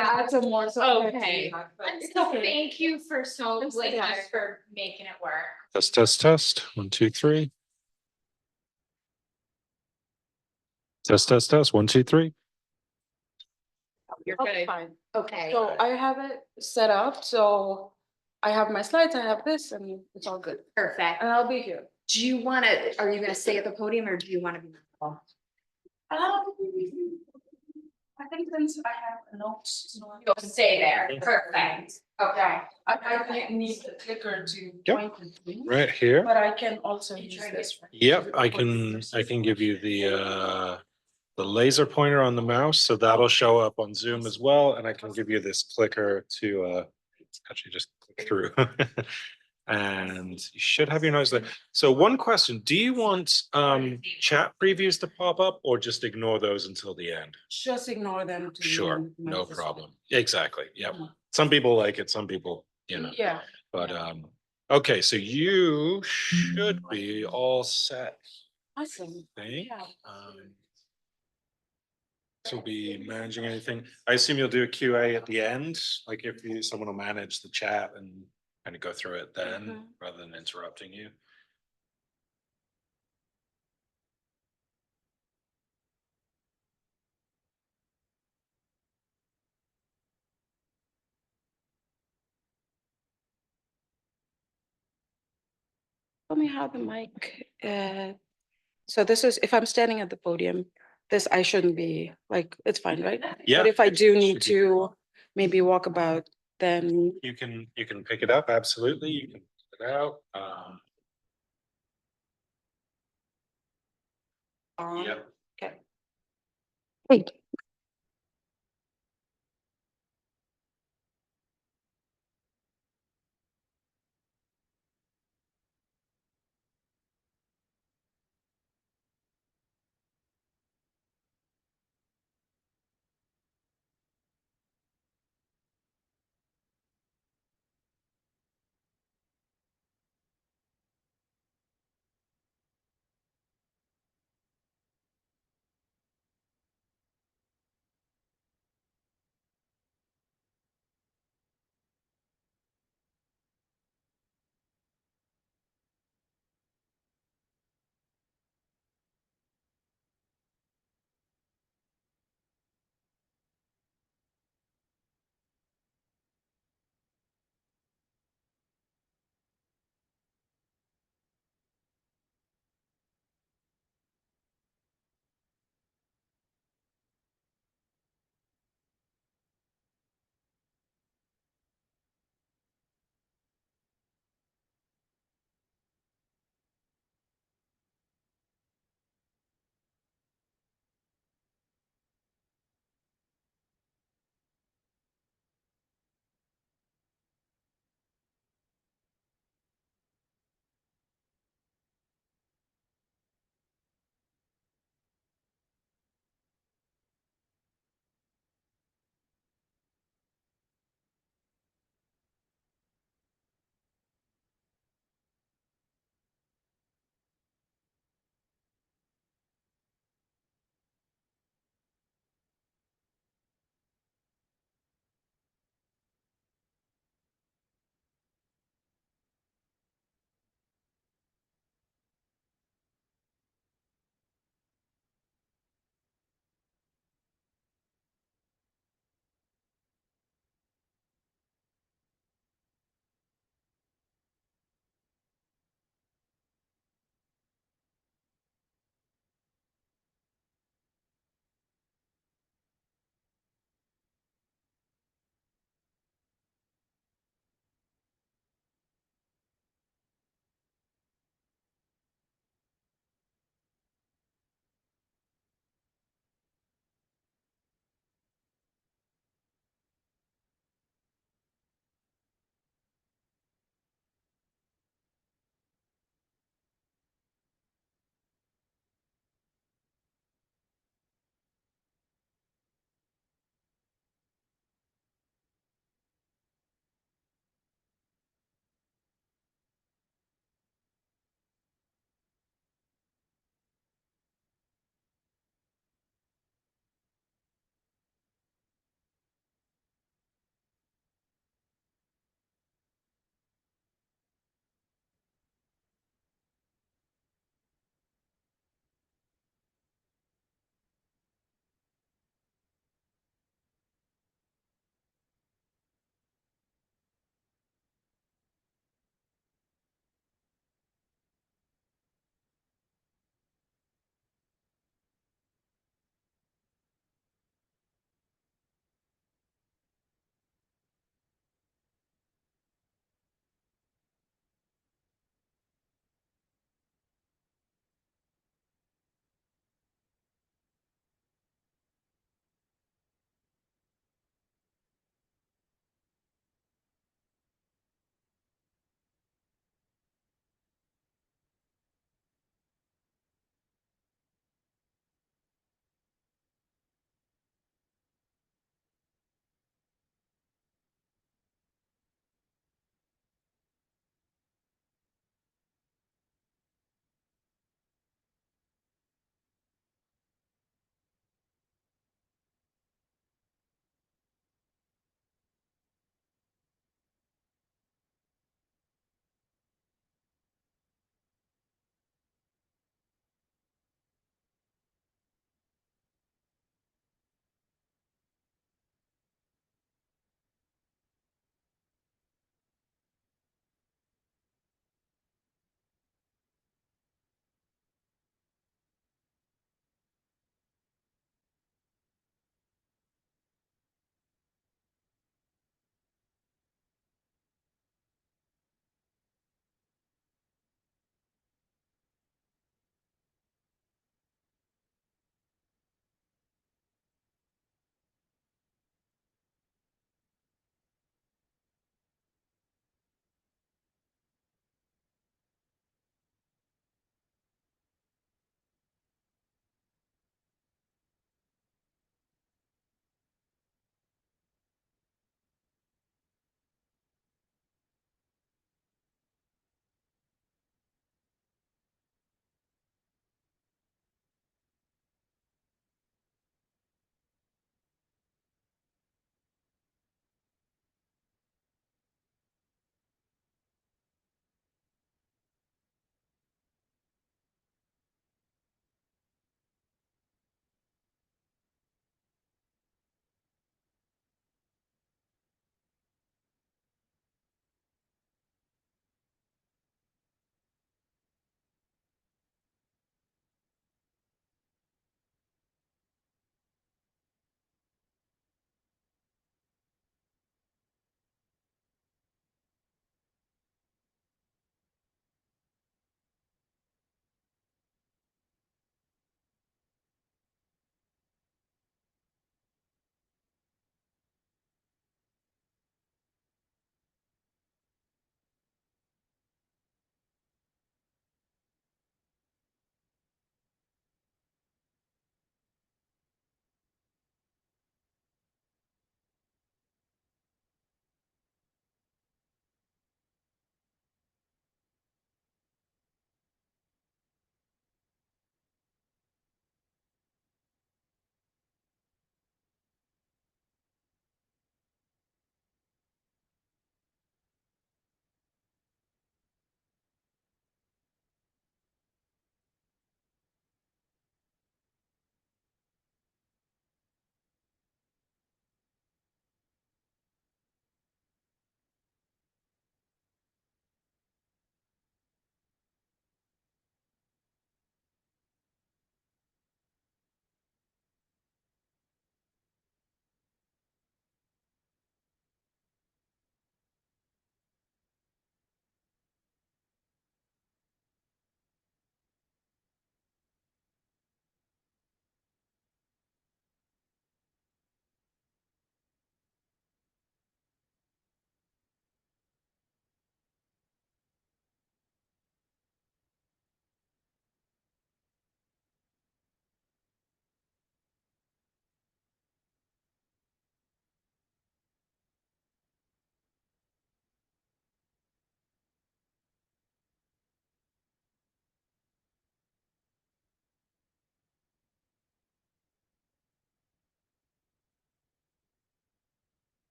add some more. So Okay. So thank you for just for making it work. Test, test, test. 1, 2, 3. Test, test, test. 1, 2, 3. You're Okay, good. fine. Okay. So I have it set up, so I have my slides, I have this, and it's all good. Perfect. And I'll be here. Do you want to, are you going to stay at the podium or do you want to be? I think since I have a note. You'll stay there. Perfect. Okay. I need the clicker to Yep. point it to, Right here. but I can also use this. Yep, I can give you the laser pointer on the mouse, so that'll show up on Zoom as well, and I can give you this clicker to actually just click through. And you should have your notes there. So one question, do you want chat previews to pop up or just ignore those until the end? Just ignore them. Sure, no problem. Exactly. Yep. Some people like it, some people, Yeah. but okay, so you should be all set. Awesome. I think. Yeah. So will be managing anything. I assume you'll do a QA at the end, like if someone will manage the chat and kind of go through it then, rather than interrupting you. Let me have the mic. So this is, if I'm standing at the podium, this I shouldn't be, like, it's fine, right? Yeah. But if I do need Should be. to maybe walk about, then. You can pick it up, absolutely. You can pick it out. Yep. Okay. Wait.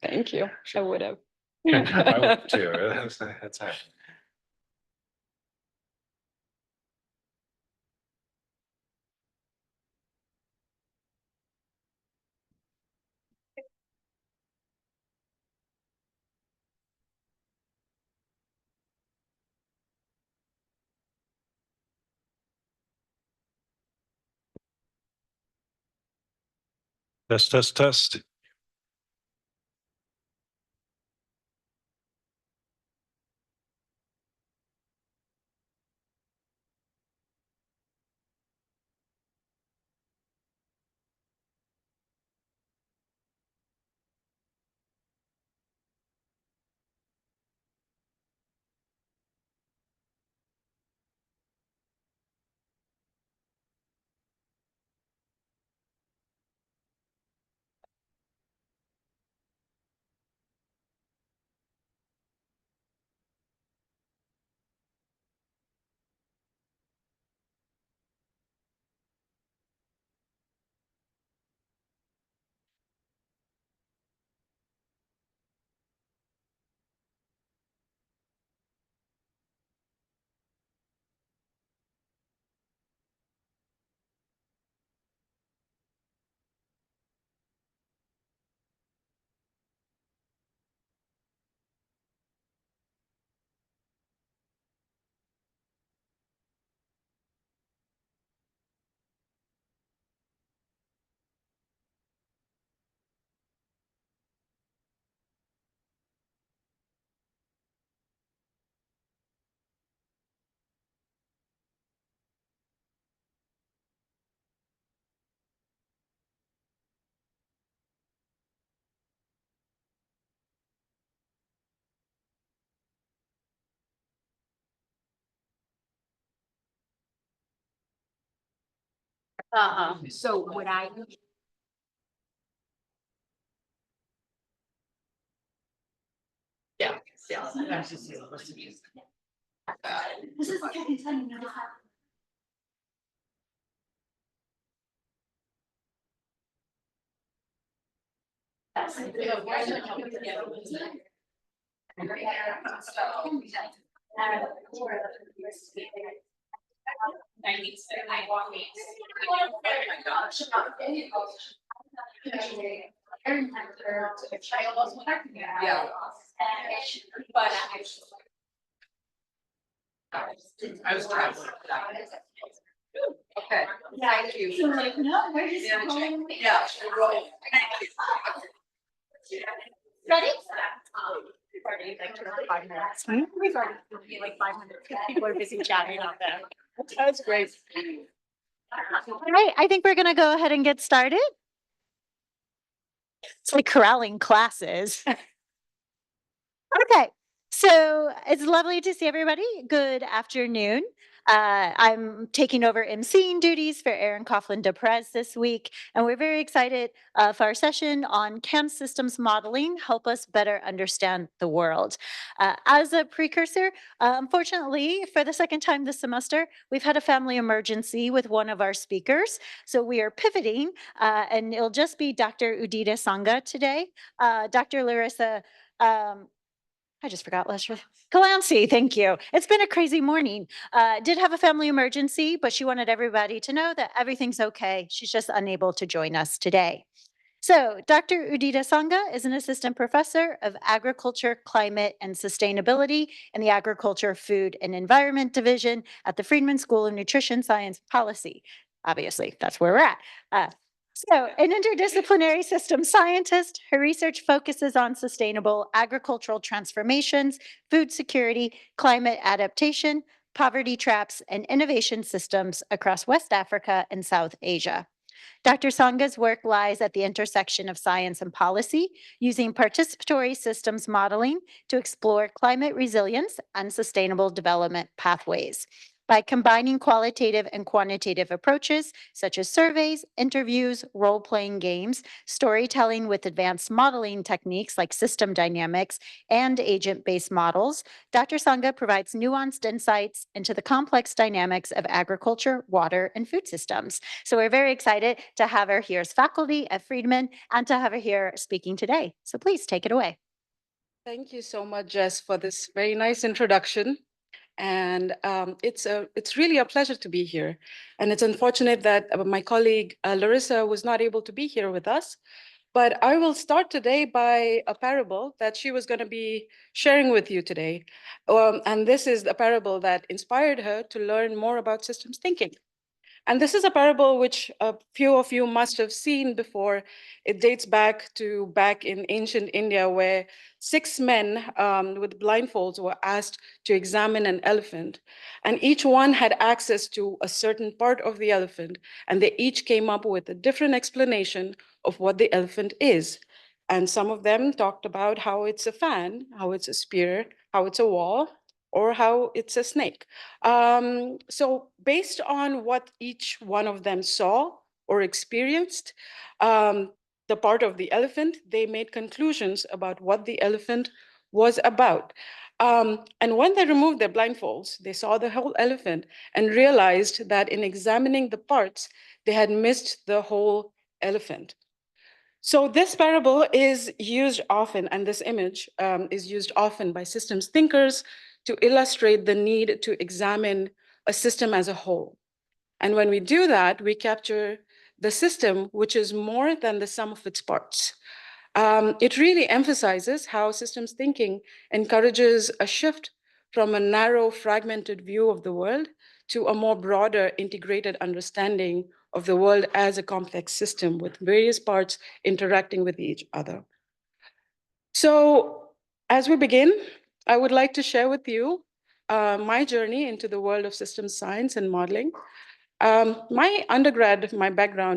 Thank you. I would have. I would too. That's happening. Test, test, test. So would I? Yeah, yeah. This is the second time you know how. Yeah. But. I was traveling. Okay, thank you. So like, no, we're just Yeah. going. Yeah. Ready? We've already like 500 people are busy chatting out there. That's great. All right, I think we're gonna go ahead and get started. It's like corralling classes. Okay, so it's lovely to see everybody. Good afternoon. I'm taking over emceeing duties for Aaron Coughlin DePrez this week, and we're very excited for our session on can systems modeling help us better understand the world. As a precursor, unfortunately, for the second time this semester, we've had a family emergency with one of our speakers, so we are pivoting, and it'll just be Dr. Udita Sanga today. Dr. Larissa. I just forgot last year. Calancie, thank you. It's been a crazy morning. Did have a family emergency, but she wanted everybody to know that everything's okay. She's just unable to join us today. So Dr. Udita Sanga is an assistant professor of agriculture, climate, and sustainability in the Agriculture, Food, and Environment Division at the Friedman School of Nutrition Science Policy. Obviously, that's where we're at. So, an interdisciplinary systems scientist, her research focuses on sustainable agricultural transformations, food security, climate adaptation, poverty traps, and innovation systems across West Africa and South Asia. Dr. Sanga's work lies at the intersection of science and policy, using participatory systems modeling to explore climate resilience and sustainable development pathways. by combining qualitative and quantitative approaches such as surveys, interviews, role-playing games, storytelling with advanced modeling techniques like system dynamics and agent-based models. Dr. Sanga provides nuanced insights into the complex dynamics of agriculture, water, and food systems. So we're very excited to have her here as faculty at Friedman and to have her here speaking today. So please take it away. Thank you so much, Jess, for this very nice introduction. And it's really a pleasure to be here. And it's unfortunate that my colleague Larissa was not able to be here with us. But I will start today by a parable that she was going to be sharing with you today. And this is a parable that inspired her to learn more about systems thinking. And this is a parable which a few of you must have seen before. It dates back in ancient India, where 6 men with blindfolds were asked to examine an elephant. And each one had access to a certain part of the elephant. And they each came up with a different explanation of what the elephant is. And some of them talked about how it's a fan, how it's a spear, how it's a wall, or how it's a snake. So based on what each one of them saw or experienced, the part of the elephant, they made conclusions about what the elephant was about. And when they removed their blindfolds, they saw the whole elephant and realized that in examining the parts, they had missed the whole elephant. So this parable is used often, and this image is used often by systems thinkers to illustrate the need to examine a system as a whole. And when we do that, we capture the system, which is more than the sum of its parts. It really emphasizes how systems thinking encourages a shift from a narrow, fragmented view of the world to a more broader, integrated understanding of the world as a complex system with various parts interacting with each other. So as we begin, I would like to share with you my journey into the world of systems science and modeling. My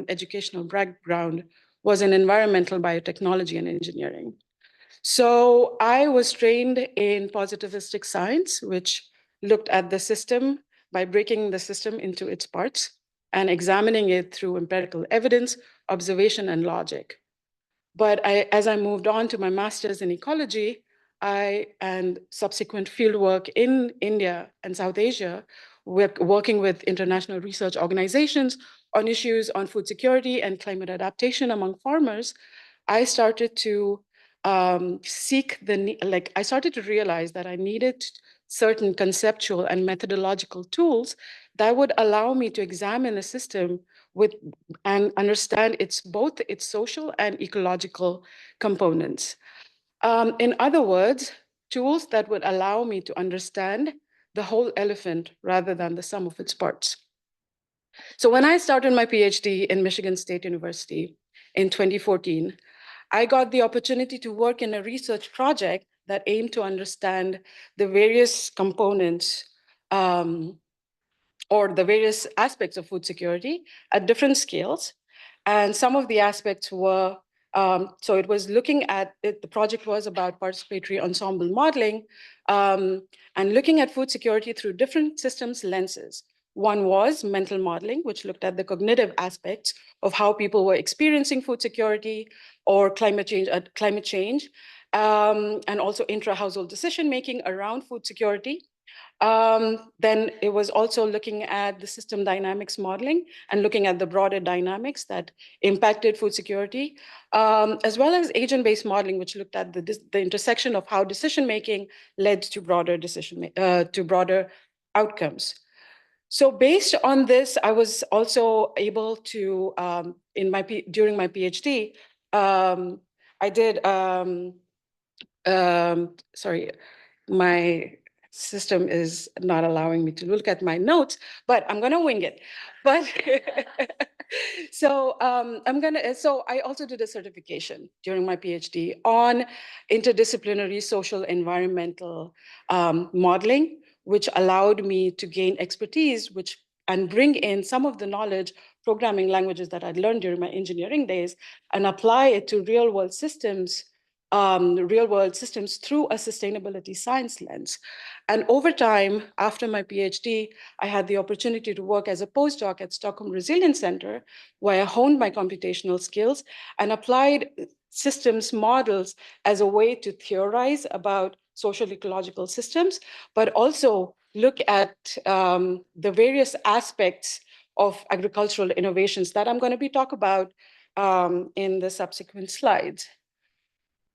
educational background was in environmental biotechnology and engineering. So I was trained in positivistic science, which looked at the system by breaking the system into its parts and examining it through empirical evidence, observation, and logic. But as I moved on to my master's in ecology, and subsequent fieldwork in India and South Asia, working with international research organizations on issues on food security and climate adaptation among farmers, I started to I started to realize that I needed certain conceptual and methodological tools that would allow me to examine a system and understand both its social and ecological components. In other words, tools that would allow me to understand the whole elephant rather than the sum of its parts. So when I started my PhD in Michigan State University in 2014, I got the opportunity to work in a research project that aimed to understand the various components or the various aspects of food security at different scales. And some of the aspects were, so it was looking at, the project was about participatory ensemble modeling and looking at food security through different systems lenses. One was mental modeling, which looked at the cognitive aspects of how people were experiencing food security or climate change, and also intra-household decision-making around food security. Then it was also looking at the system dynamics modeling and looking at the broader dynamics that impacted food security, as well as agent-based modeling, which looked at the intersection of how decision-making led to broader outcomes. So based on this, I was also able to, during my PhD, I did, sorry, my system is not allowing me to look at my notes, but I'm gonna wing it. But so so I also did a certification during my PhD on interdisciplinary social environmental modeling, which allowed me to gain expertise, and bring in some of the knowledge, programming languages that I'd learned during my engineering days, and apply it to real world systems real world systems through a sustainability science lens. And over time, after my PhD, I had the opportunity to work as a postdoc at Stockholm Resilience Center, where I honed my computational skills and applied systems models as a way to theorize about social ecological systems, but also look at the various aspects of agricultural innovations that I'm going to be talk about in the subsequent slides.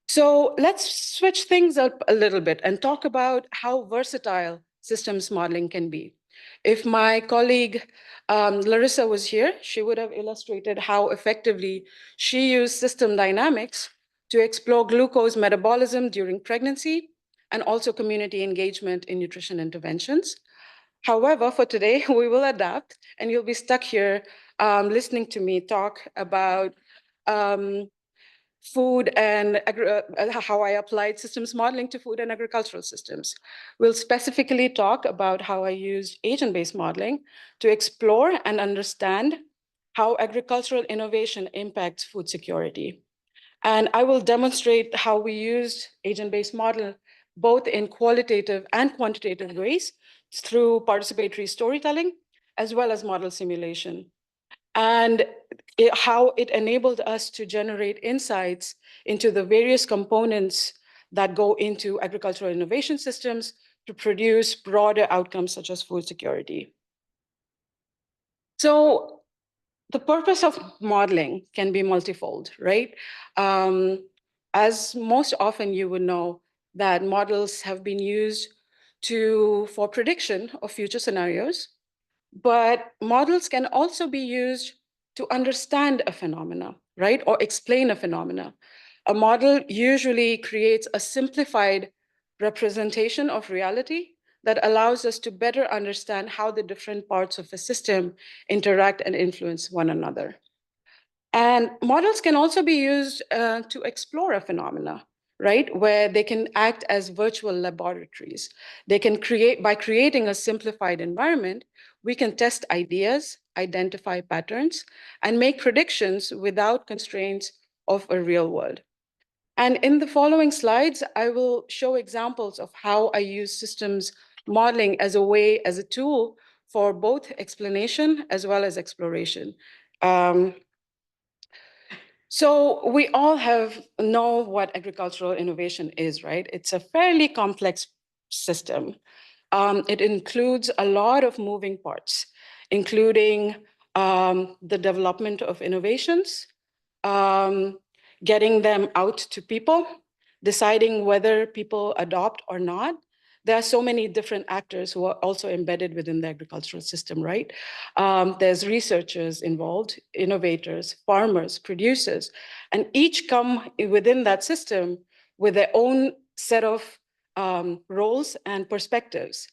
So let's switch things up a little bit and talk about how versatile systems modeling can be. If my colleague Larissa was here, she would have illustrated how effectively she used system dynamics to explore glucose metabolism during pregnancy and also community engagement in nutrition interventions. However, for today, we will adapt and you'll be stuck here listening to me talk about food and how I applied systems modeling to food and agricultural systems. We'll specifically talk about how I used agent-based modeling to explore and understand how agricultural innovation impacts food security. And I will demonstrate how we used agent-based model both in qualitative and quantitative ways through participatory storytelling, as well as model simulation. And how it enabled us to generate insights into the various components that go into agricultural innovation systems to produce broader outcomes such as food security. So the purpose of modeling can be multifold, right? As most often you would know that models have been used for prediction of future scenarios, but models can also be used to understand a phenomena, right? Or explain a phenomena. A model usually creates a simplified representation of reality that allows us to better understand how the different parts of a system interact and influence one another. And models can also be used to explore a phenomena, right? Where they can act as virtual laboratories. They can by creating a simplified environment, we can test ideas, identify patterns, and make predictions without constraints of a real world. And in the following slides, I will show examples of how I use systems modeling as a tool for both explanation as well as exploration. So we all know what agricultural innovation is, right? It's a fairly complex system. It includes a lot of moving parts, including the development of innovations, getting them out to people, deciding whether people adopt or not. There are so many different actors who are also embedded within the agricultural system, right? There's researchers involved, innovators, farmers, producers, and each come within that system with their own set of roles and perspectives.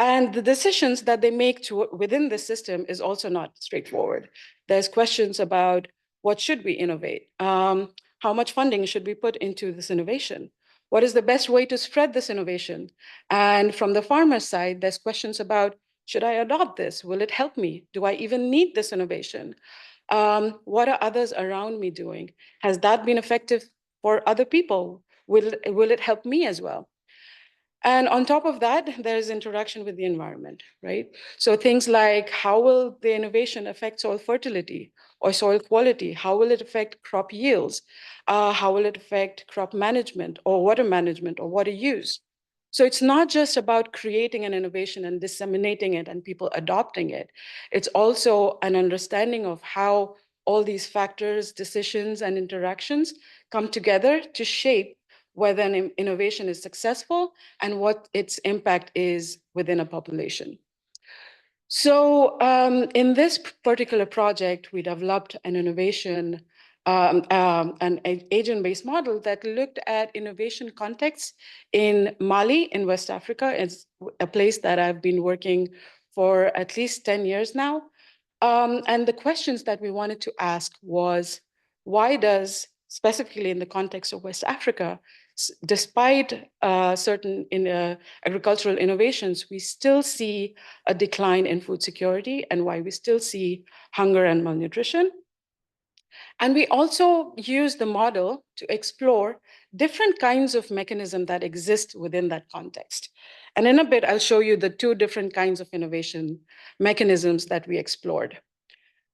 And the decisions that they make within the system is also not straightforward. There's questions about what should we innovate? How much funding should we put into this innovation? What is the best way to spread this innovation? And from the farmer's side, there's questions about, should I adopt this? Will it help me? Do I even need this innovation? What are others around me doing? Has that been effective for other people? Will it help me as well? And on top of that, there's interaction with the environment, right? So things like, how will the innovation affect soil fertility or soil quality? How will it affect crop yields? How will it affect crop management or water use? So it's not just about creating an innovation and disseminating it and people adopting it. It's also an understanding of how all these factors, decisions, and interactions come together to shape whether an innovation is successful and what its impact is within a population. So in this particular project, we developed an innovation, an agent-based model that looked at innovation contexts in Mali, in West Africa. It's a place that I've been working for at least 10 years now. And the questions that we wanted to ask was, why does, specifically in the context of West Africa, despite certain agricultural innovations, we still see a decline in food security and why we still see hunger and malnutrition. And we also use the model to explore different kinds of mechanism that exist within that context. And in a bit, I'll show you the two different kinds of innovation mechanisms that we explored.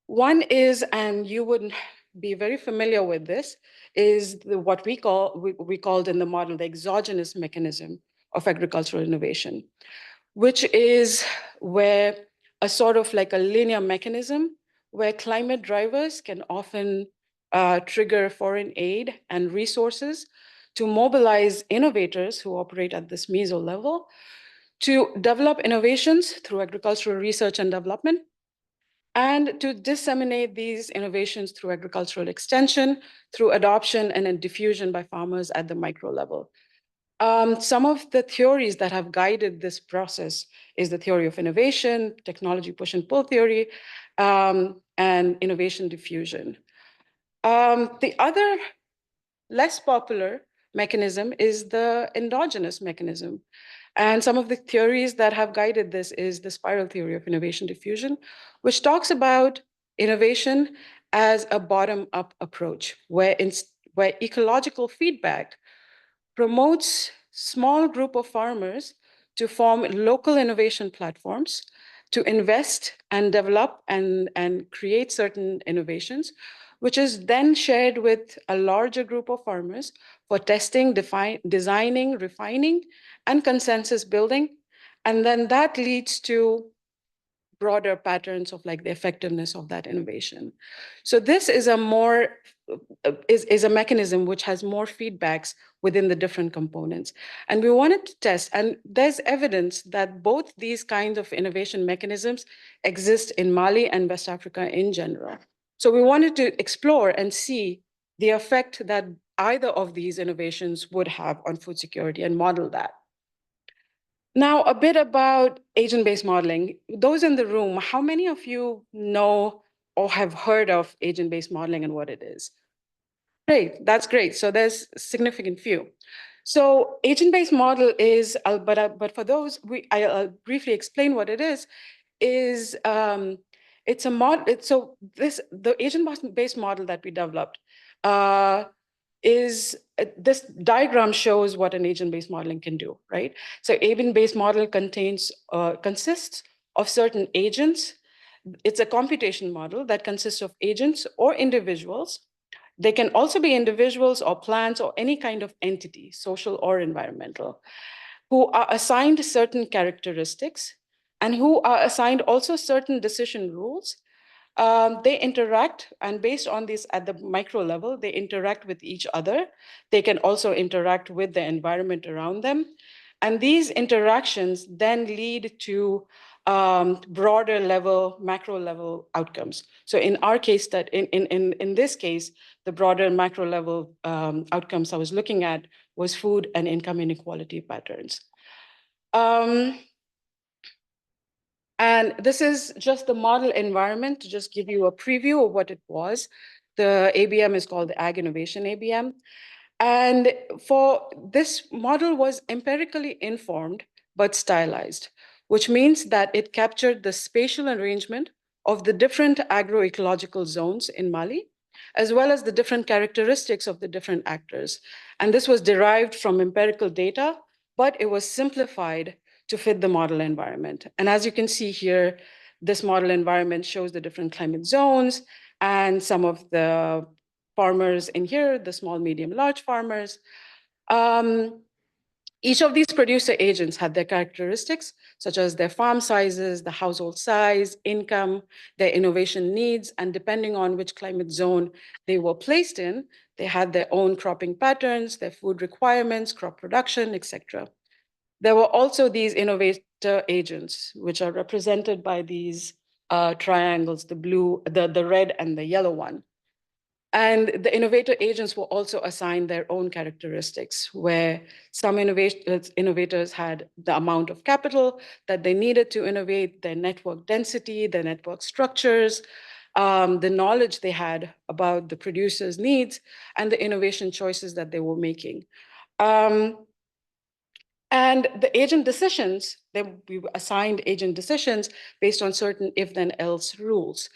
One is, and you would be very familiar with this, is what we called in the model the exogenous mechanism of agricultural innovation, which is where a sort of like a linear mechanism where climate drivers can often trigger foreign aid and resources to mobilize innovators who operate at this meso level to develop innovations through agricultural research and development, and to disseminate these innovations through agricultural extension, through adoption and then diffusion by farmers at the micro level. Some of the theories that have guided this process is the theory of innovation, technology push and pull theory, and innovation diffusion. The other less popular mechanism is the endogenous mechanism. And some of the theories that have guided this is the spiral theory of innovation diffusion, which talks about innovation as a bottom-up approach, where ecological feedback promotes small group of farmers to form local innovation platforms, to invest and develop and create certain innovations, which is then shared with a larger group of farmers for testing, designing, refining, and consensus building. And then that leads to broader patterns of like the effectiveness of that innovation. So this is a more is a mechanism which has more feedbacks within the different components. And we wanted to test, and there's evidence that both these kinds of innovation mechanisms exist in Mali and West Africa in general. So we wanted to explore and see the effect that either of these innovations would have on food security and model that. Now, a bit about agent-based modeling. Those in the room, how many of you know or have heard of agent-based modeling and what it is? Great, that's great. So there's a significant few. So agent-based model is, but for those, I'll briefly explain what it is it's a model. The agent-based model that we developed this diagram shows what an agent-based modeling can do, right? So agent-based model consists of certain agents. It's a computation model that consists of agents or individuals. They can also be individuals or plants or any kind of entity, social or environmental, who are assigned certain characteristics and who are assigned also certain decision rules. They interact, and based on this at the micro level, they interact with each other. They can also interact with the environment around them. And these interactions then lead to broader level, macro level outcomes. So in our case, in this case, the broader macro level outcomes I was looking at was food and income inequality patterns. And this is just the model environment to just give you a preview of what it was. The ABM is called the Ag Innovation ABM. And for this model was empirically informed, but stylized, which means that it captured the spatial arrangement of the different agroecological zones in Mali, as well as the different characteristics of the different actors. And this was derived from empirical data, but it was simplified to fit the model environment. And as you can see here, this model environment shows the different climate zones and some of the farmers in here, the small, medium, large farmers. Each of these producer agents had their characteristics, such as their farm sizes, the household size, income, their innovation needs, and depending on which climate zone they were placed in, they had their own cropping patterns, their food requirements, crop production, etc. There were also these innovator agents, which are represented by these triangles, the blue, the red and the yellow one. And the innovator agents were also assigned their own characteristics, where some innovators had the amount of capital that they needed to innovate, their network density, their network structures, the knowledge they had about the producer's needs, and the innovation choices that they were making. And the agent decisions, we assigned agent decisions based on certain if-then-else rules.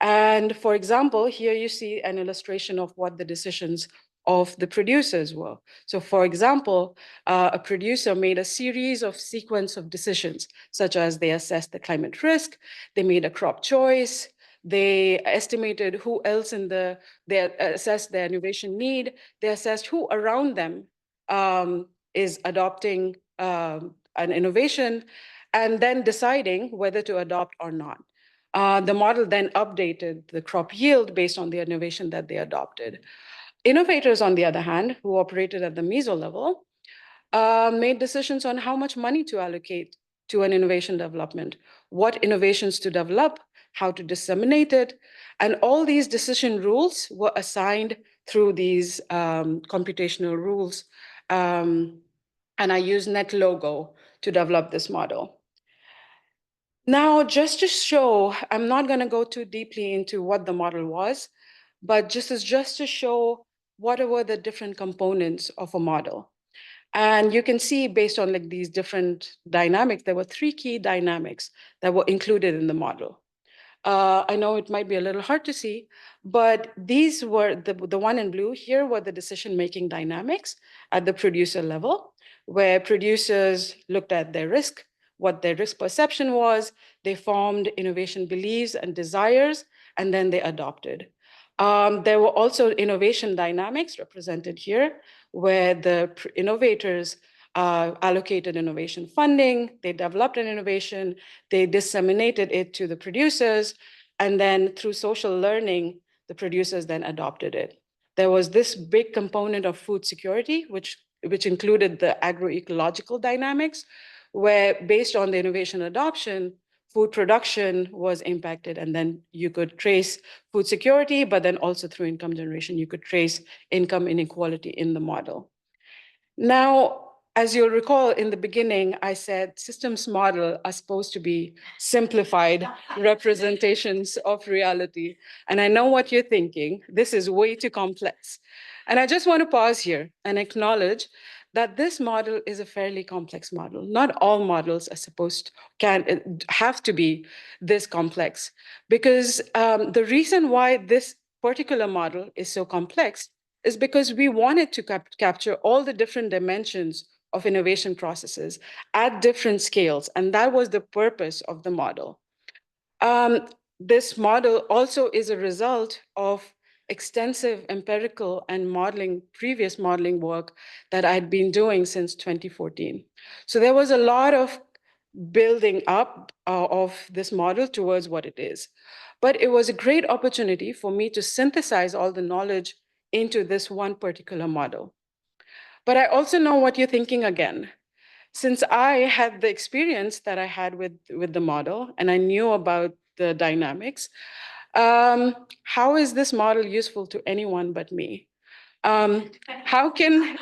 And for example, here you see an illustration of what the decisions of the producers were. So for example, a producer made a series of sequence of decisions, such as they assessed the climate risk, they made a crop choice, they estimated who else they assessed their innovation need, they assessed who around them is adopting an innovation, and then deciding whether to adopt or not. The model then updated the crop yield based on the innovation that they adopted. Innovators, on the other hand, who operated at the meso level, made decisions on how much money to allocate to an innovation development, what innovations to develop, how to disseminate it. And all these decision rules were assigned through these computational rules. And I used NetLogo to develop this model. Now, just to show, I'm not going to go too deeply into what the model was, but just to show what were the different components of a model. And you can see based on like these different dynamics, there were 3 key dynamics that were included in the model. I know it might be a little hard to see, but these were the one in blue here were the decision-making dynamics at the producer level, where producers looked at their risk, what their risk perception was, they formed innovation beliefs and desires, and then they adopted. There were also innovation dynamics represented here, where the innovators allocated innovation funding, they developed an innovation, they disseminated it to the producers, and then through social learning, the producers then adopted it. There was this big component of food security, which included the agroecological dynamics, where based on the innovation adoption, food production was impacted, and then you could trace food security, but then also through income generation, you could trace income inequality in the model. Now, as you'll recall in the beginning, I said systems model are supposed to be simplified representations of reality. And I know what you're thinking. This is way too complex. And I just want to pause here and acknowledge that this model is a fairly complex model. Not all models are have to be this complex, because the reason why this particular model is so complex is because we wanted to capture all the different dimensions of innovation processes at different scales, and that was the purpose of the model. This model also is a result of extensive empirical and previous modeling work that I'd been doing since 2014. So there was a lot of building up of this model towards what it is. But it was a great opportunity for me to synthesize all the knowledge into this one particular model. But I also know what you're thinking again. Since I had the experience that I had with the model and I knew about the dynamics, how is this model useful to anyone but me? How can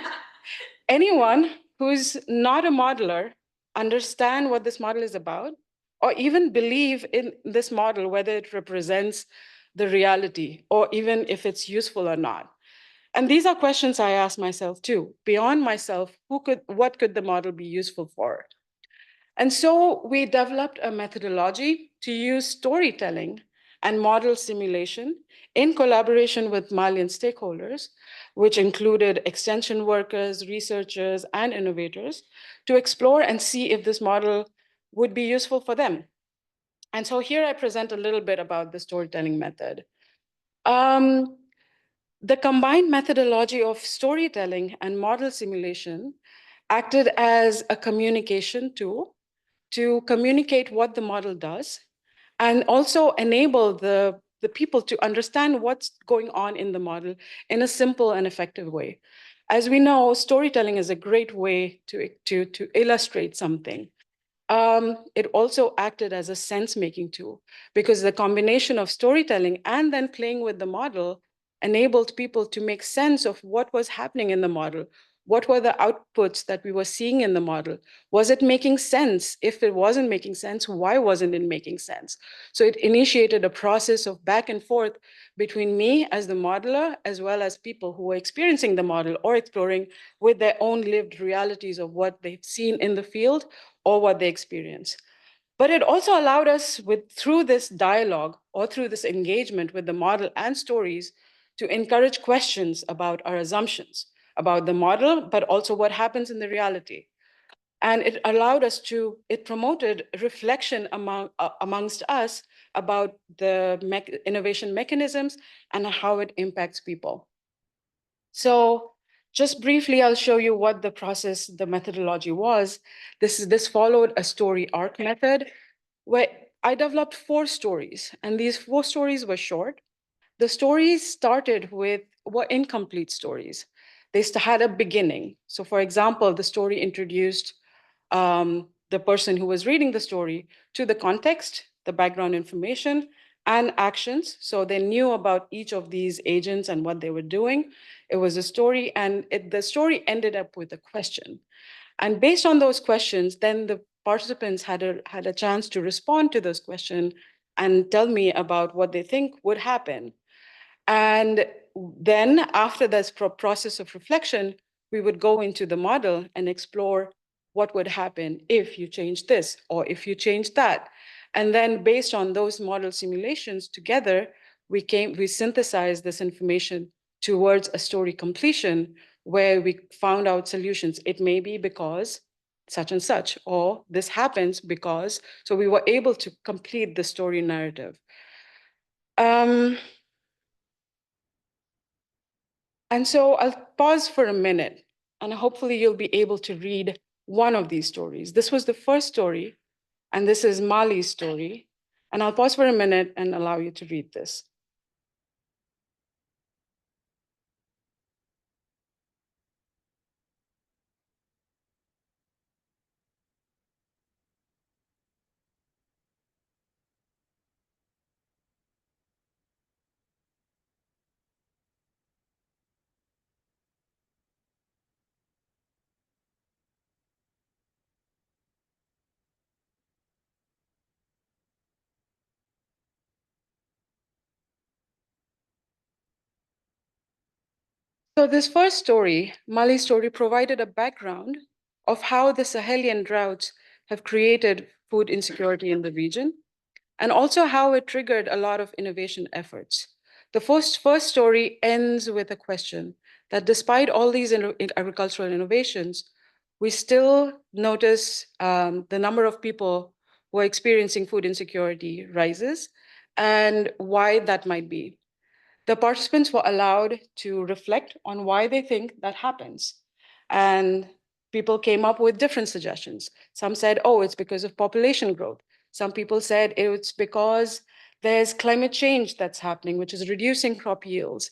anyone who's not a modeler understand what this model is about, or even believe in this model, whether it represents the reality, or even if it's useful or not? And these are questions I ask myself too. Beyond myself, what could the model be useful for? And so we developed a methodology to use storytelling and model simulation in collaboration with Malian stakeholders, which included extension workers, researchers, and innovators, to explore and see if this model would be useful for them. And so here I present a little bit about the storytelling method. The combined methodology of storytelling and model simulation acted as a communication tool to communicate what the model does and also enable the people to understand what's going on in the model in a simple and effective way. As we know, storytelling is a great way to illustrate something. It also acted as a sense-making tool, because the combination of storytelling and then playing with the model enabled people to make sense of what was happening in the model. What were the outputs that we were seeing in the model? Was it making sense? If it wasn't making sense, why wasn't it making sense? So it initiated a process of back and forth between me as the modeler, as well as people who were experiencing the model or exploring with their own lived realities of what they've seen in the field or what they experience. But it also allowed us, through this dialogue or through this engagement with the model and stories, to encourage questions about our assumptions, about the model, but also what happens in the reality. And it allowed us to, it promoted reflection amongst us about the innovation mechanisms and how it impacts people. So just briefly, I'll show you what the process, the methodology was. This followed a story arc method where I developed 4 stories, and these 4 stories were short. The stories started with were incomplete stories. They had a beginning. So for example, the story introduced the person who was reading the story to the context, the background information, and actions. So they knew about each of these agents and what they were doing. It was a story, and the story ended up with a question. And based on those questions, then the participants had a chance to respond to those questions and tell me about what they think would happen. And then after this process of reflection, we would go into the model and explore what would happen if you change this or if you change that. And then based on those model simulations together, we synthesized this information towards a story completion where we found out solutions. It may be because such and such, or this happens because, so we were able to complete the story narrative. And so I'll pause for a minute, and hopefully you'll be able to read one of these stories. This was the first story, and this is Mali's story. And I'll pause for a minute and allow you to read this. So this first story, Mali's story, provided a background of how the Sahelian droughts have created food insecurity in the region, and also how it triggered a lot of innovation efforts. The first story ends with a question that despite all these agricultural innovations, we still notice the number of people who are experiencing food insecurity rises and why that might be. The participants were allowed to reflect on why they think that happens. And people came up with different suggestions. Some said, oh, it's because of population growth. Some people said it's because there's climate change that's happening, which is reducing crop yields.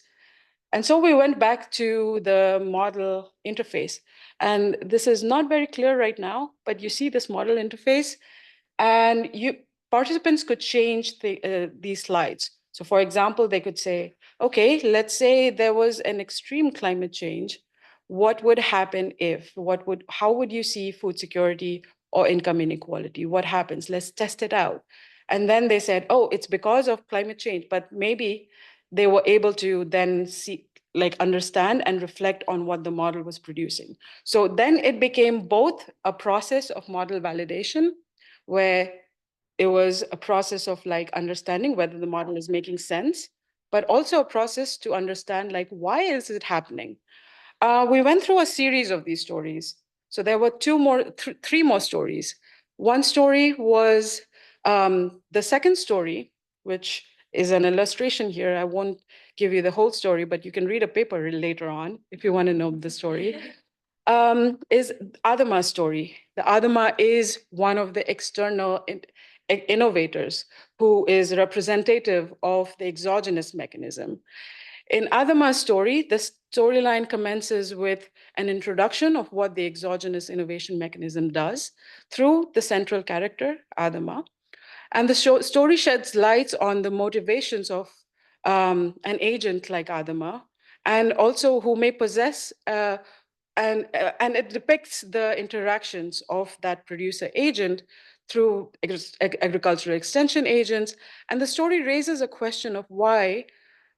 And so we went back to the model interface. And this is not very clear right now, but you see this model interface, and participants could change these slides. So for example, they could say, okay, let's say there was an extreme climate change. What would happen if, how would you see food security or income inequality? What happens? Let's test it out. And then they said, oh, it's because of climate change, but maybe they were able to then understand and reflect on what the model was producing. So then it became both a process of model validation, where it was a process of understanding whether the model is making sense, but also a process to understand why is it happening. We went through a series of these stories. So there were three more stories. One story was the second story, which is an illustration here. I won't give you the whole story, but you can read a paper later on if you want to know the story. Is Adama's story. The Adama is one of the external innovators who is representative of the exogenous mechanism. In Adama's story, the storyline commences with an introduction of what the exogenous innovation mechanism does through the central character, Adama. And the story sheds lights on the motivations of an agent like Adama, and also who may possess, and it depicts the interactions of that producer agent through agricultural extension agents. And the story raises a question of why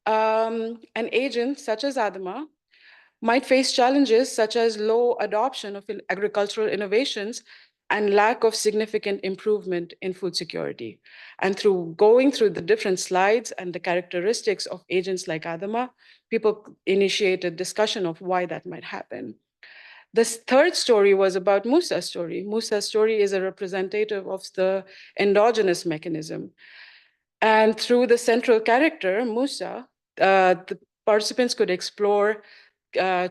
an agent such as Adama might face challenges such as low adoption of agricultural innovations and lack of significant improvement in food security. And through going through the different slides and the characteristics of agents like Adama, people initiated discussion of why that might happen. This third story was about Musa's story. Musa's story is a representative of the endogenous mechanism. And through the central character, Musa, the participants could explore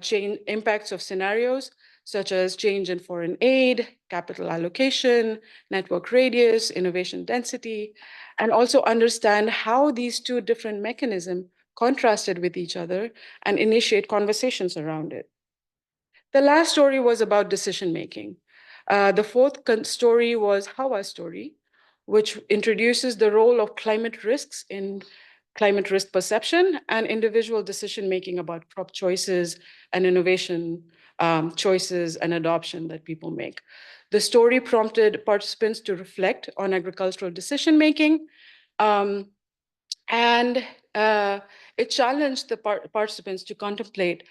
change impacts of scenarios such as change in foreign aid, capital allocation, network radius, innovation density, and also understand how these two different mechanisms contrasted with each other and initiate conversations around it. The last story was about decision making. The fourth story was Hawa's story, which introduces the role of climate risks in climate risk perception and individual decision making about crop choices and innovation choices and adoption that people make. The story prompted participants to reflect on agricultural decision making, and it challenged the participants to contemplate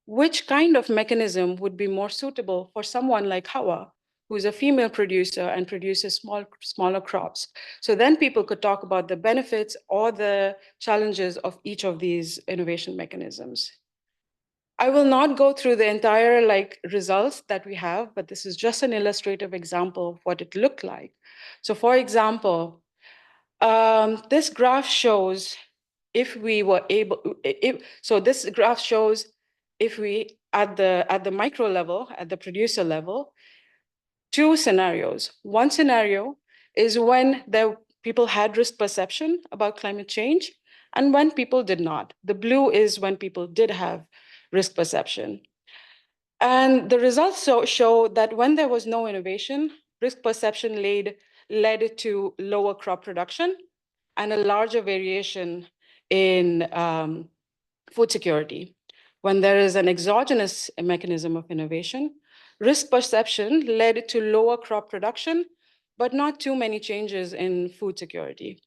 which kind of mechanism would be more suitable for someone like Hawa, who's a female producer and produces smaller crops. So then people could talk about the benefits or the challenges of each of these innovation mechanisms. I will not go through the entire results that we have, but this is just an illustrative example of what it looked like. So for example, this graph shows if we were able, so this graph shows if we, at the micro level, at the producer level, two scenarios. One scenario is when people had risk perception about climate change and when people did not. The blue is when people did have risk perception. And the results show that when there was no innovation, risk perception led to lower crop production and a larger variation in food security. When there is an exogenous mechanism of innovation, risk perception led to lower crop production, but not too many changes in food security.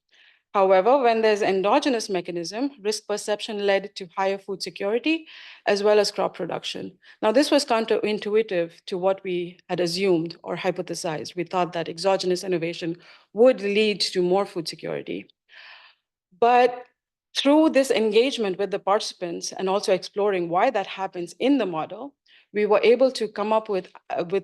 However, when there's endogenous mechanism, risk perception led to higher food security as well as crop production. Now, this was counterintuitive to what we had assumed or hypothesized. We thought that exogenous innovation would lead to more food security. But through this engagement with the participants and also exploring why that happens in the model, we were able to come up with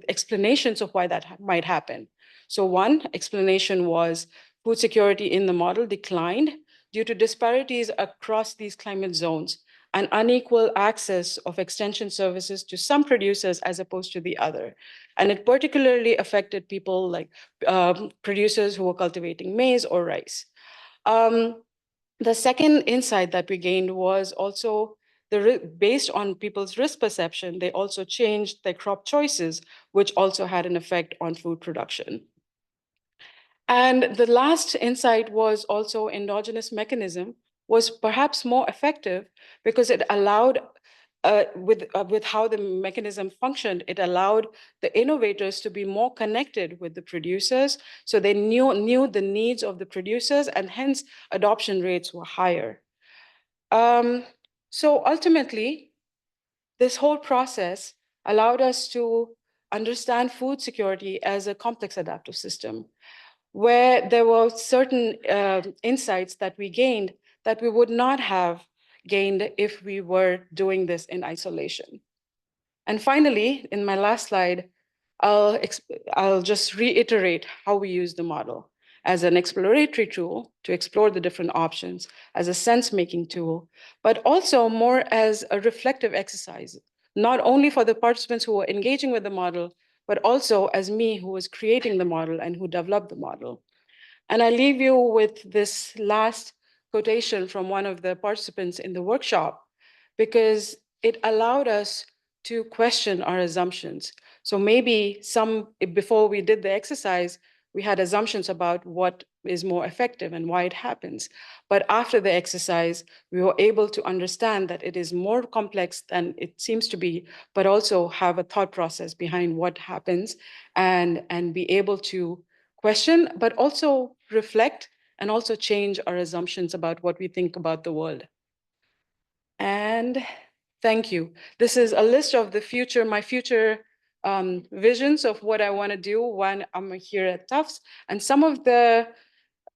explanations of why that might happen. So one explanation was food security in the model declined due to disparities across these climate zones and unequal access of extension services to some producers as opposed to the other. And it particularly affected people like producers who were cultivating maize or rice. The second insight that we gained was also based on people's risk perception, they also changed their crop choices, which also had an effect on food production. And the last insight was also endogenous mechanism was perhaps more effective because it allowed, with how the mechanism functioned, it allowed the innovators to be more connected with the producers. So they knew the needs of the producers and hence adoption rates were higher. So ultimately, this whole process allowed us to understand food security as a complex adaptive system, where there were certain insights that we gained that we would not have gained if we were doing this in isolation. And finally, in my last slide, I'll just reiterate how we use the model as an exploratory tool to explore the different options, as a sense-making tool, but also more as a reflective exercise, not only for the participants who were engaging with the model, but also as me who was creating the model and who developed the model. And I leave you with this last quotation from one of the participants in the workshop, because it allowed us to question our assumptions. So maybe before we did the exercise, we had assumptions about what is more effective and why it happens. But after the exercise, we were able to understand that it is more complex than it seems to be, but also have a thought process behind what happens and be able to question, but also reflect and also change our assumptions about what we think about the world. And thank you. This is a list of my future visions of what I want to do when I'm here at Tufts. And some of the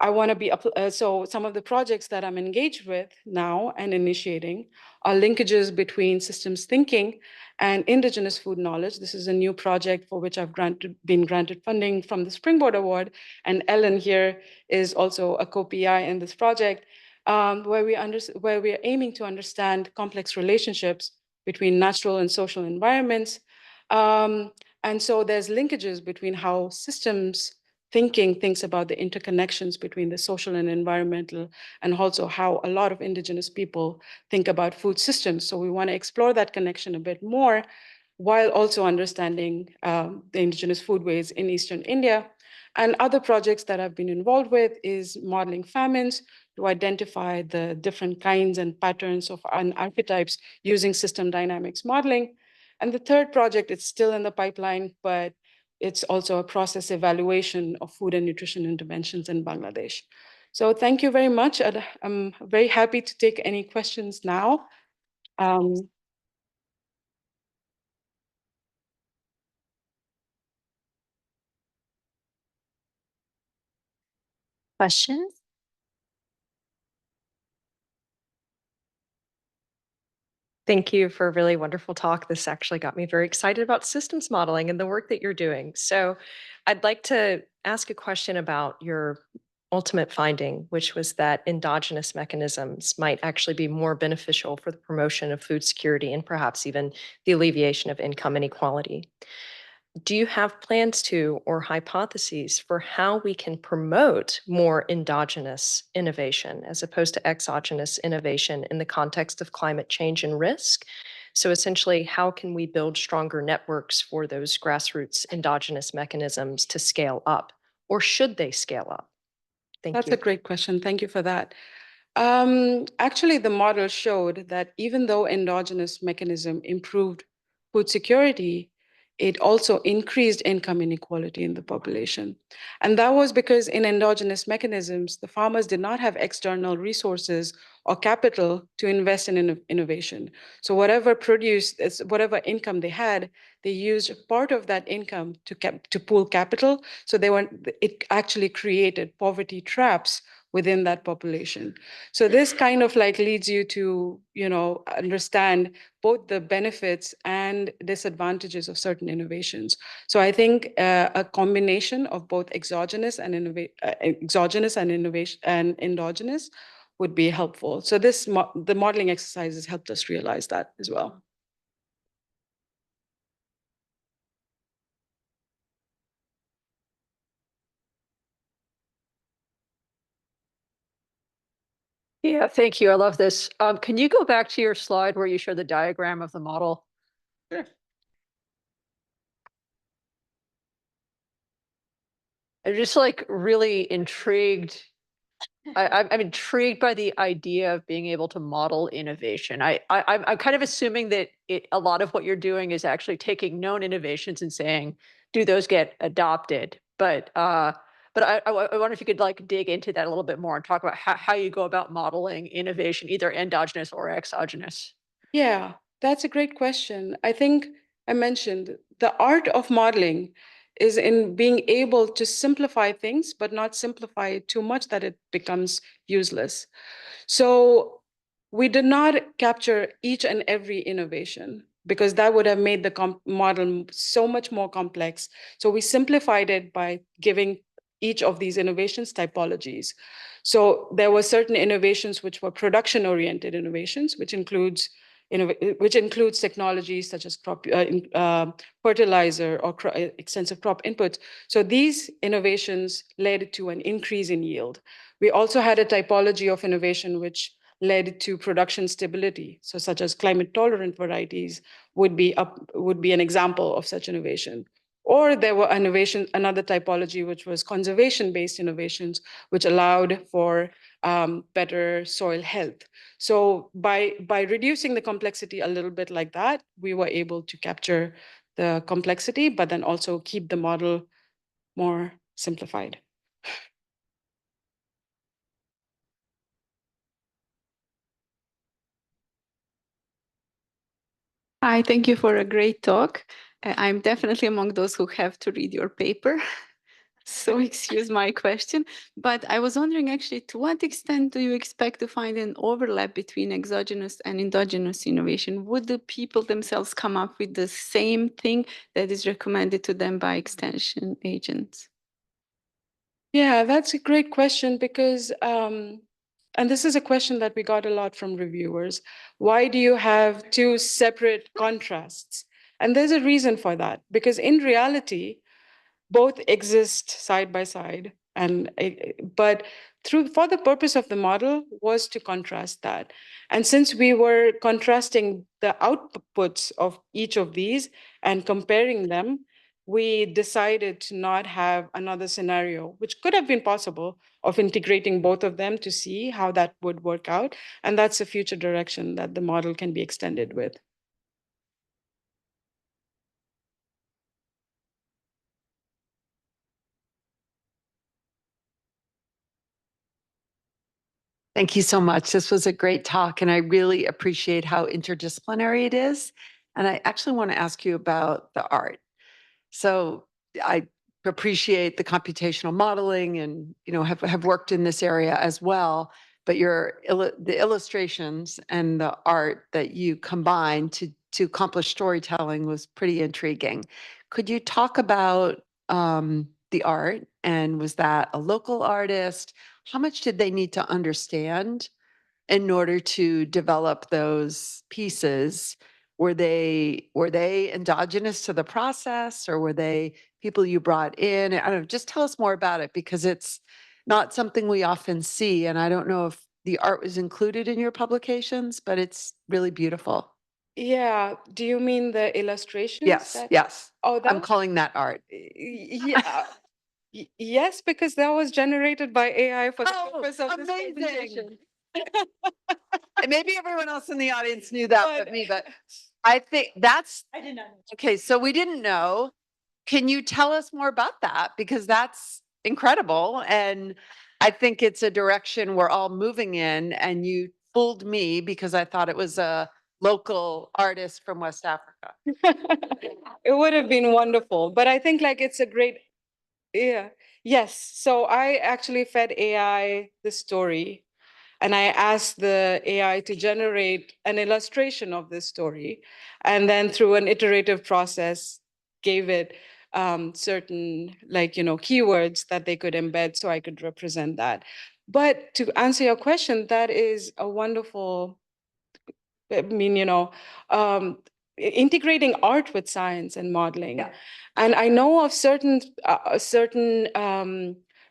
some of the projects that I'm engaged with now and initiating are linkages between systems thinking and indigenous food knowledge. This is a new project for which I've been granted funding from the Springboard Award. And Ellen here is also a co-PI in this project, where we are aiming to understand complex relationships between natural and social environments. And so there's linkages between how systems thinking thinks about the interconnections between the social and environmental, and also how a lot of indigenous people think about food systems. So we want to explore that connection a bit more, while also understanding the indigenous foodways in Eastern India. And other projects that I've been involved with is modeling famines to identify the different kinds and patterns of archetypes using system dynamics modeling. And the third project, it's still in the pipeline, but it's also a process evaluation of food and nutrition interventions in Bangladesh. So thank you very much. I'm very happy to take any questions now. Questions? Thank you for a really wonderful talk. This actually got me very excited about systems modeling and the work that you're doing. So I'd like to ask a question about your ultimate finding, which was that endogenous mechanisms might actually be more beneficial for the promotion of food security and perhaps even the alleviation of income inequality. Do you have plans to or hypotheses for how we can promote more endogenous innovation as opposed to exogenous innovation in the context of climate change and risk? So essentially, how can we build stronger networks for those grassroots endogenous mechanisms to scale up, or should they scale up? Thank you. That's a great question. Thank you for that. Actually, the model showed that even though endogenous mechanism improved food security, it also increased income inequality in the population. And that was because in endogenous mechanisms, the farmers did not have external resources or capital to invest in innovation. So whatever produce, whatever income they had, they used part of that income to pool capital. So it actually created poverty traps within that population. So this kind of like leads you to, understand both the benefits and disadvantages of certain innovations. So I think a combination of both exogenous and innovation and endogenous would be helpful. So the modeling exercises helped us realize that as well. Yeah, thank you. I love this. Can you go back to your slide where you showed the diagram of the model? Sure. I'm just like really intrigued. I'm intrigued by the idea of being able to model innovation. I'm kind of assuming that a lot of what you're doing is actually taking known innovations and saying, do those get adopted? But I wonder if you could like dig into that a little bit more and talk about how you go about modeling innovation, either endogenous or exogenous. Yeah, that's a great question. I think I mentioned the art of modeling is in being able to simplify things, but not simplify it too much that it becomes useless. So we did not capture each and every innovation because that would have made the model so much more complex. So we simplified it by giving each of these innovations typologies. So there were certain innovations which were production-oriented innovations, which includes technologies such as crop fertilizer or extensive crop inputs. So these innovations led to an increase in yield. We also had a typology of innovation which led to production stability. So such as climate tolerant varieties would be an example of such innovation. Or there were another typology, which was conservation-based innovations, which allowed for better soil health. So by reducing the complexity a little bit like that, we were able to capture the complexity, but then also keep the model more simplified. Hi, thank you for a great talk. I'm definitely among those who have to read your paper. So excuse my question, but I was wondering actually, to what extent do you expect to find an overlap between exogenous and endogenous innovation? Would the people themselves come up with the same thing that is recommended to them by extension agents? Yeah, that's a great question because, and this is a question that we got a lot from reviewers. Why do you have two separate contrasts? And there's a reason for that, because in reality, both exist side by side. And but for the purpose of the model was to contrast that. And since we were contrasting the outputs of each of these and comparing them, we decided to not have another scenario, which could have been possible, of integrating both of them to see how that would work out. And that's a future direction that the model can be extended with. Thank you so much. This was a great talk, and I really appreciate how interdisciplinary it is. And I actually want to ask you about the art. So I appreciate the computational modeling and, have worked in this area as well, but the illustrations and the art that you combined to accomplish storytelling was pretty intriguing. Could you talk about the art, and was that a local artist? How much did they need to understand in order to develop those pieces? Were they endogenous to the process, or were they people you brought in? I don't know, just tell us more about it, because it's not something we often see. And I don't know if the art was included in your publications, but it's really beautiful. Yeah, do you mean the illustrations? Yes, yes. Oh, I'm calling that art. yeah. Yes, because that was generated by AI for the Oh, purpose of this amazing. presentation. And maybe everyone else in the audience knew that but But- me, but I think that's I did not know. okay. So we didn't know. Can you tell us more about that? Because that's incredible. And I think it's a direction we're all moving in. And you fooled me because I thought it was a local artist from West Africa. It would have been wonderful, but I think like it's a great, yeah. Yes, so I actually fed AI the story, and I asked the AI to generate an illustration of this story, and then through an iterative process, gave it certain keywords that they could embed so I could represent that. But to answer your question, that is a wonderful, I mean, integrating art with science and modeling. Yeah. And I know of certain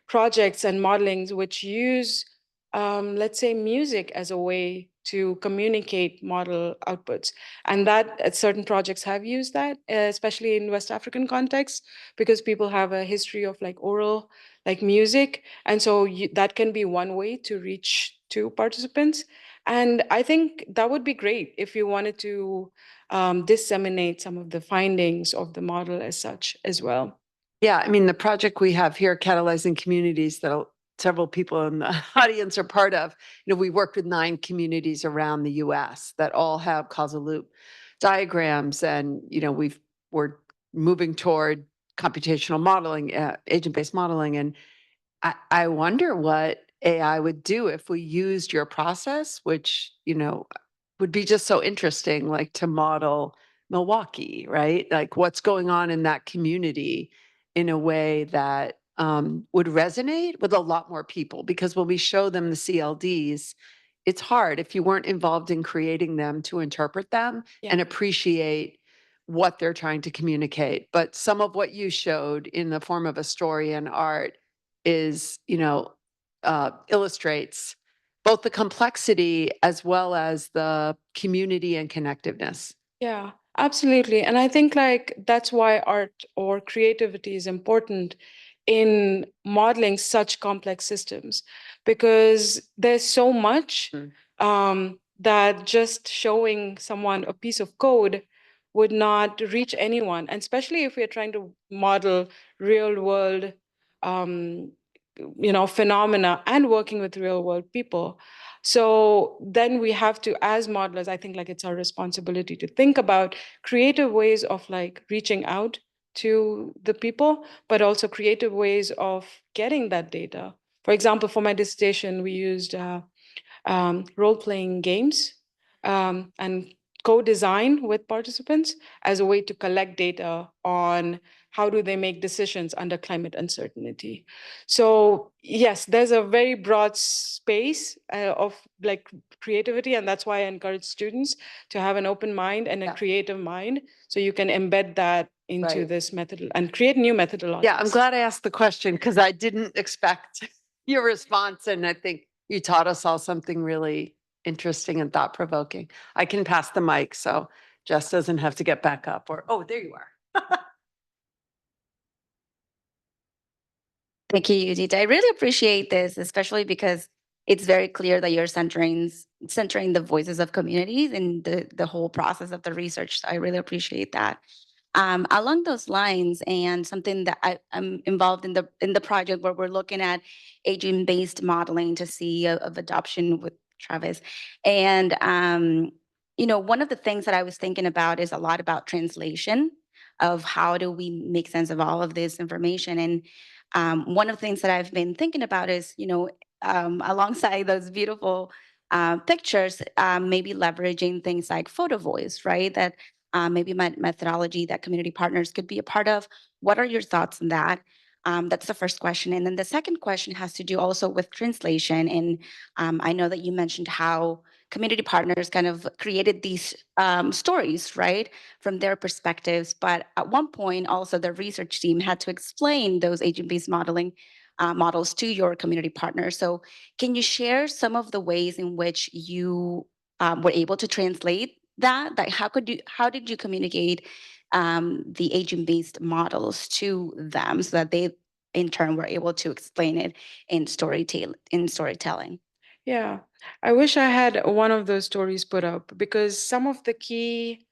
projects and modelings which use, let's say, music as a way to communicate model outputs. And that certain projects have used that, especially in West African contexts, because people have a history of like oral, like music. And so that can be one way to reach to participants. And I think that would be great if you wanted to disseminate some of the findings of the model as such as well. Yeah, I mean, the project we have here, Catalyzing Communities, that several people in the audience are part of, we worked with 9 communities around the US that all have causal loop diagrams. And, we're moving toward computational modeling, agent-based modeling. And I wonder what AI would do if we used your process, which, would be just so interesting, like to model Milwaukee, right? Like what's going on in that community in a way that would resonate with a lot more people. Because when we show them the CLDs, it's hard if you weren't involved in creating them to interpret them and appreciate what they're trying to communicate. But some of what you showed in the form of a story and art is, illustrates both the complexity as well as the community and connectiveness. Yeah, absolutely. And I think like that's why art or creativity is important in modeling such complex systems, because there's so much that just showing someone a piece of code would not reach anyone. And especially if we're trying to model real world phenomena and working with real world people. So then we have to, as modelers, I think like it's our responsibility to think about creative ways of like reaching out to the people, but also creative ways of getting that data. For example, for my dissertation, we used role-playing games and co-design with participants as a way to collect data on how do they make decisions under climate uncertainty. So yes, there's a very broad space of like creativity, and that's why I encourage students to have an open mind and a Yeah. creative mind, so you can embed that into Right. this method and create new methodologies. Yeah, I'm glad I asked the question because I didn't expect your response. And I think you taught us all something really interesting and thought provoking. I can pass the mic, so Jess doesn't have to get back up or, oh, there you are. Thank you, Udita. I really appreciate this, especially because it's very clear that you're centering the voices of communities in the whole process of the research. So I really appreciate that. Along those lines, and something that I'm involved in the project where we're looking at agent-based modeling to see of adoption with Travis. And one of the things that I was thinking about is a lot about translation of how do we make sense of all of this information. And one of the things that I've been thinking about is, alongside those beautiful pictures, maybe leveraging things like photo voice, right? That maybe my methodology that community partners could be a part of. What are your thoughts on that? That's the first question. And then the second question has to do also with translation. And I know that you mentioned how community partners kind of created these stories, right, from their perspectives. But at one point, also the research team had to explain those agent-based modeling models to your community partners. So can you share some of the ways in which you were able to translate that? Like how did you communicate the agent-based models to them so that they in turn were able to explain it in storytelling? Yeah, I wish I had one of those stories put up, because some of the key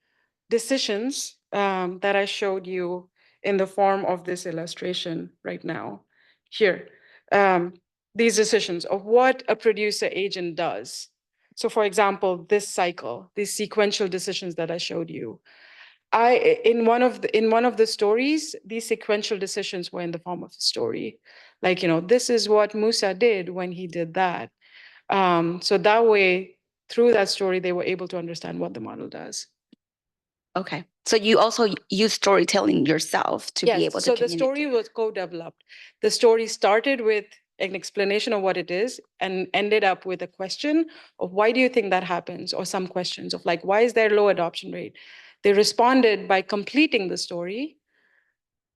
decisions that I showed you in the form of this illustration right now here, these decisions of what a producer agent does. So for example, this cycle, these sequential decisions that I showed you, in one of the stories, these sequential decisions were in the form of a story. Like, this is what Musa did when he did that. So that way, through that story, they were able to understand what the model does. Okay. So you also use storytelling yourself to be able to so the communicate. story was co-developed. The story started with an explanation of what it is and ended up with a question of why do you think that happens, or some questions of like, why is there low adoption rate? They responded by completing the story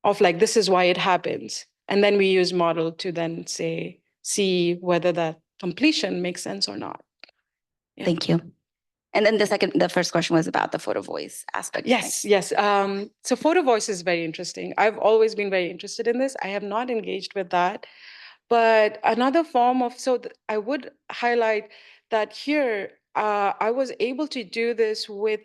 of like, this is why it happens. And then we use model to then see whether that completion makes sense or not. Yeah. Thank you. And then the first question was about the photo voice aspect. of things. Yes. So photo voice is very interesting. I've always been very interested in this. I have not engaged with that. But another form of, I would highlight that here, I was able to do this with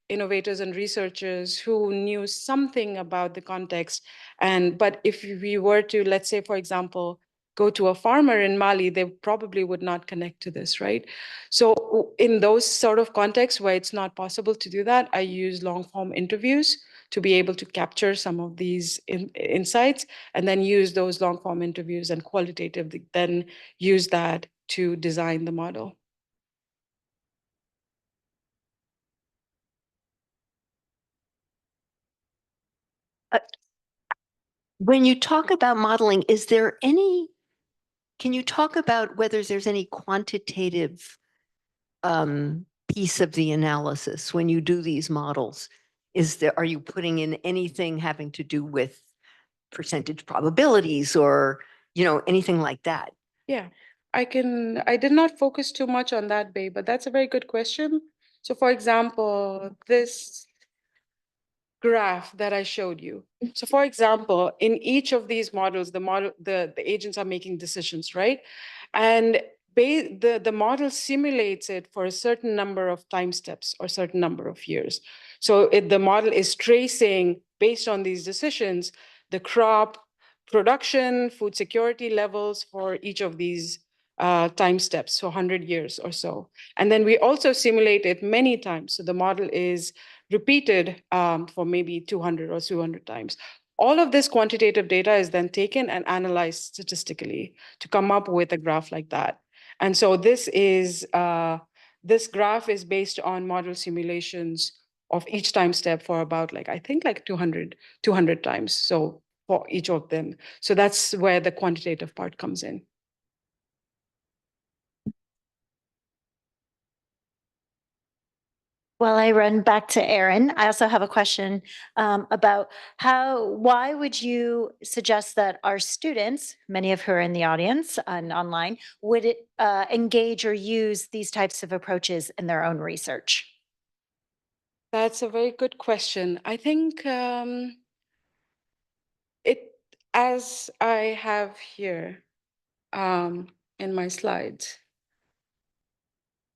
innovators and researchers who knew something about the context. But if we were to, let's say, for example, go to a farmer in Mali, they probably would not connect to this, right? So in those sort of contexts where it's not possible to do that, I use long form interviews to be able to capture some of these insights, and then use those long form interviews and qualitatively then use that to design the model. When you talk about modeling, can you talk about whether there's any quantitative piece of the analysis when you do these models? Are you putting in anything having to do with percentage probabilities or, anything like that? Yeah, I did not focus too much on that, Babe, but that's a very good question. So for example, this graph that I showed you. So for example, in each of these models, the agents are making decisions, right? And the model simulates it for a certain number of time steps or certain number of years. So the model is tracing, based on these decisions, the crop production, food security levels for each of these time steps, so 100 years or so. And then we also simulate it many times. So the model is repeated for maybe 200 or 200 times. All of this quantitative data is then taken and analyzed statistically to come up with a graph like that. And so this graph is based on model simulations of each time step for about I think 200 times. So for each of them. So that's where the quantitative part comes in. While I run back to Erin, I also have a question about why would you suggest that our students, many of who are in the audience and online, would engage or use these types of approaches in their own research? That's a very good question. I think as I have here in my slides,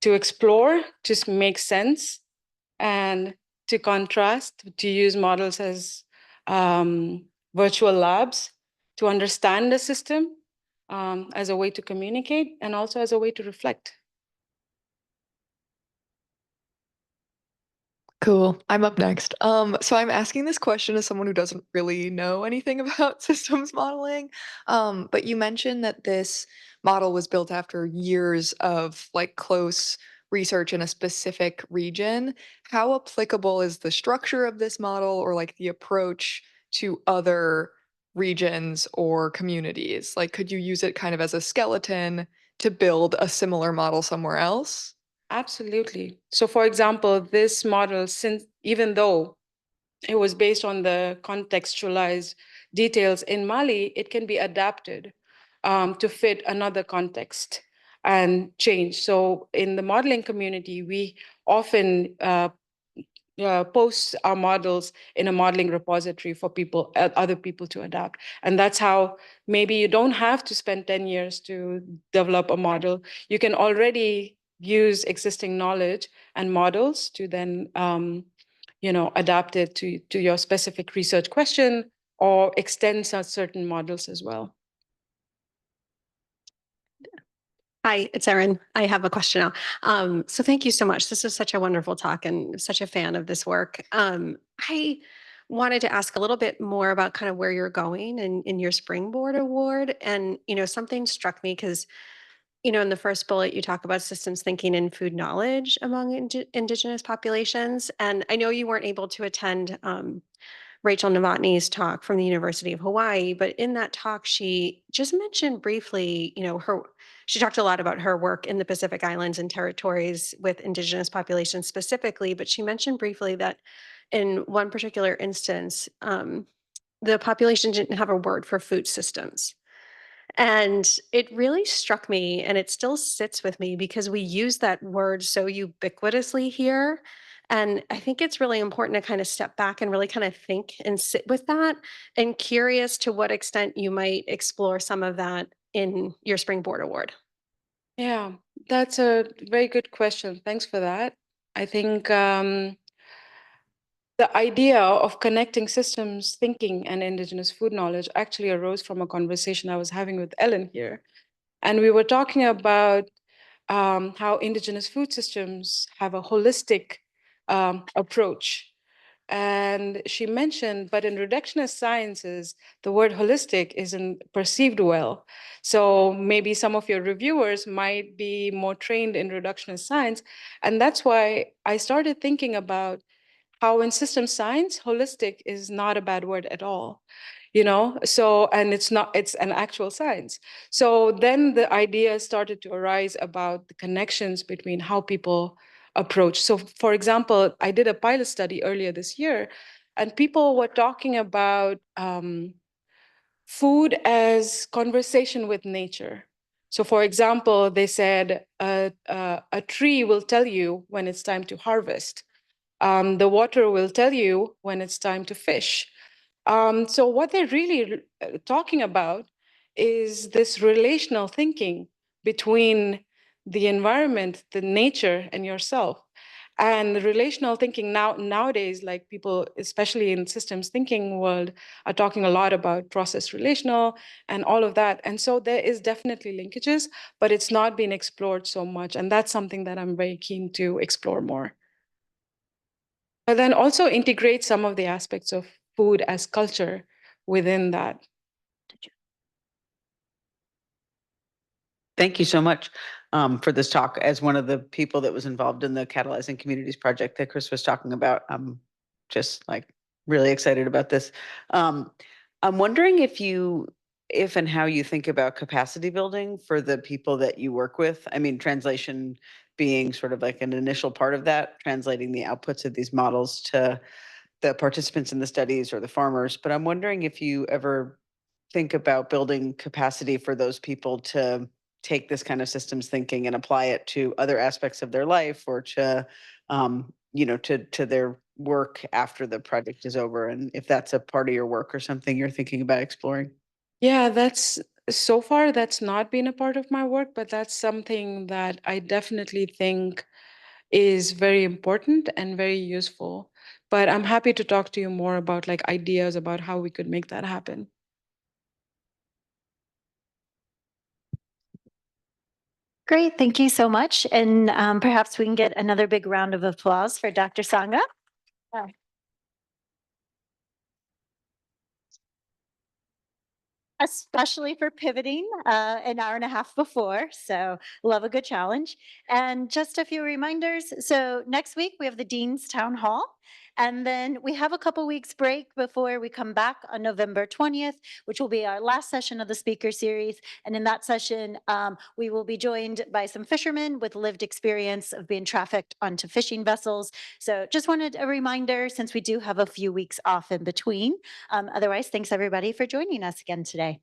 to explore, to make sense, and to contrast, to use models as virtual labs, to understand the system as a way to communicate, and also as a way to reflect. Cool. I'm up next. So I'm asking this question as someone who doesn't really know anything about systems modeling. But you mentioned that this model was built after years of close research in a specific region. How applicable is the structure of this model or the approach to other regions or communities? Could you use it kind of as a skeleton to build a similar model somewhere else? Absolutely. So for example, this model, since even though it was based on the contextualized details in Mali, it can be adapted to fit another context and change. So in the modeling community, we often post our models in a modeling repository for other people to adapt. And that's how maybe you don't have to spend 10 years to develop a model. You can already use existing knowledge and models to then adapt it to your specific research question or extend certain models as well. Hi, it's Erin. I have a question now. So thank you so much. This is such a wonderful talk and such a fan of this work. I wanted to ask a little bit more about kind of where you're going in your Springboard Award. And, something struck me because, in the first bullet, you talk about systems thinking and food knowledge among Indigenous populations. And I know you weren't able to attend Rachel Novotny's talk from the University of Hawaii, but in that talk, she just mentioned briefly, she talked a lot about her work in the Pacific Islands and territories with Indigenous populations specifically, but she mentioned briefly that in one particular instance, the population didn't have a word for food systems. And it really struck me, and it still sits with me because we use that word so ubiquitously here. And I think it's really important to kind of step back and really kind of think and sit with that. And curious to what extent you might explore some of that in your Springboard Award. Yeah, that's a very good question. Thanks for that. I think the idea of connecting systems thinking and Indigenous food knowledge actually arose from a conversation I was having with Ellen here. And we were talking about how Indigenous food systems have a holistic approach. And she mentioned, but in reductionist sciences, the word holistic isn't perceived well. So maybe some of your reviewers might be more trained in reductionist science. And that's why I started thinking about how in system science, holistic is not a bad word at all, so, and it's an actual science. So then the idea started to arise about the connections between how people approach. So for example, I did a pilot study earlier this year, and people were talking about food as conversation with nature. So for example, they said a tree will tell you when it's time to harvest. The water will tell you when it's time to fish. So what they're really talking about is this relational thinking between the environment, the nature, and yourself. And the relational thinking nowadays, like people, especially in systems thinking world, are talking a lot about process relational and all of that. And so there is definitely linkages, but it's not been explored so much. And that's something that I'm very keen to explore more. But then also integrate some of the aspects of food as culture within that. Thank you so much for this talk. As one of the people that was involved in the Catalyzing Communities project that Chris was talking about, I'm just like really excited about this. I'm wondering if and how you think about capacity building for the people that you work with. I mean, translation being sort of like an initial part of that, translating the outputs of these models to the participants in the studies or the farmers. But I'm wondering if you ever think about building capacity for those people to take this kind of systems thinking and apply it to other aspects of their life or to to their work after the project is over, and if that's a part of your work or something you're thinking about exploring. Yeah, that's so far that's not been a part of my work, but that's something that I definitely think is very important and very useful. But I'm happy to talk to you more about like ideas about how we could make that happen. Great, thank you so much. And perhaps we can get another big round of applause for Dr. Sanga. Especially for pivoting an hour and a half before. So love a good challenge. And just a few reminders. So next week we have the Dean's Town Hall. And then we have a couple weeks break before we come back on November 20th, which will be our last session of the speaker series. And in that session, we will be joined by some fishermen with lived experience of being trafficked onto fishing vessels. So just wanted a reminder since we do have a few weeks off in between. Otherwise, thanks everybody for joining us again today.